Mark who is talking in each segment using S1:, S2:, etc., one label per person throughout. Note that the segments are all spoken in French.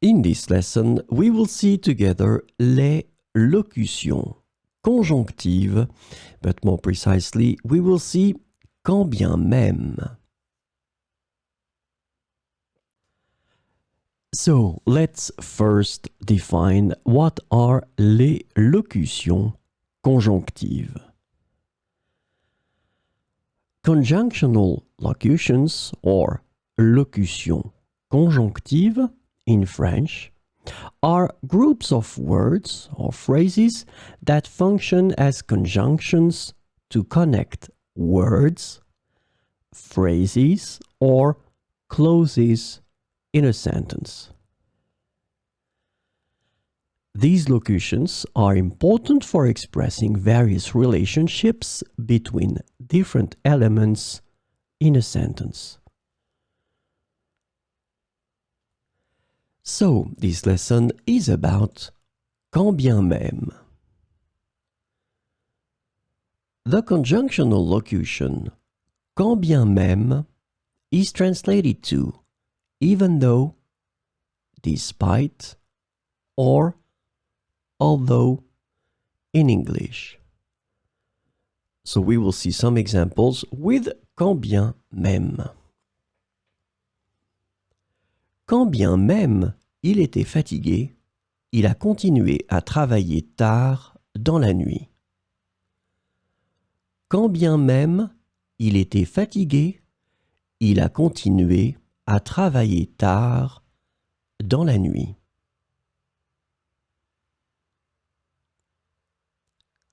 S1: In this lesson, we will see together les locutions, conjonctives, but more precisely, we will see quand bien même. So, let's first define what are les locutions conjonctives. Conjunctional locutions, or locutions conjonctives in French, are groups of words or phrases that function as conjunctions to connect words, phrases, or clauses in a sentence. These locutions are important for expressing various relationships between different elements in a sentence. So, this lesson is about quand bien même. The conjunctional locution quand bien même is translated to even though, despite, or although in English. So we will see some examples with quand bien même. Quand bien même il était fatigué, il a continué à travailler tard dans la nuit. Quand bien même il était fatigué, il a continué à travailler tard dans la nuit.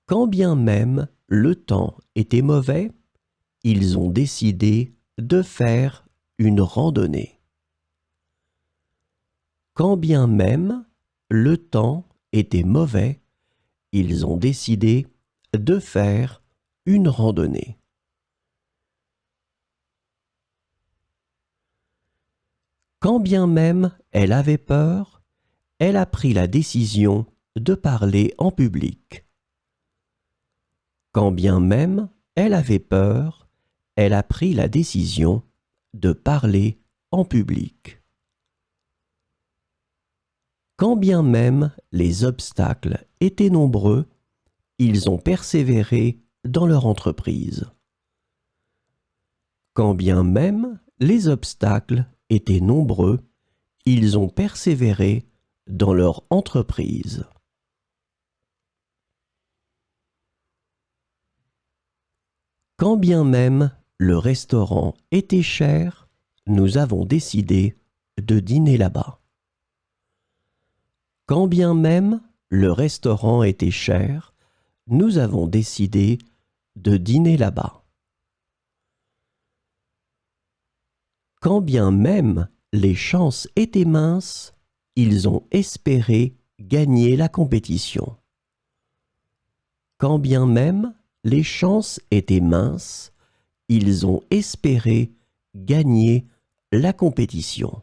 S1: Quand bien même le temps était mauvais, ils ont décidé de faire une randonnée. Quand bien même le temps était mauvais, ils ont décidé de faire une randonnée. Quand bien même elle avait peur, elle a pris la décision de parler en public. Quand bien même elle avait peur, elle a pris la décision de parler en public. Quand bien même les obstacles étaient nombreux, ils ont persévéré dans leur entreprise. Quand bien même les obstacles étaient nombreux, ils ont persévéré dans leur entreprise. Quand bien même le restaurant était cher, nous avons décidé de dîner là-bas. Quand bien même le restaurant était cher, nous avons décidé de dîner là-bas. Quand bien même les chances étaient minces, ils ont espéré gagner la compétition. Quand bien même les chances étaient minces, ils ont espéré gagner la compétition.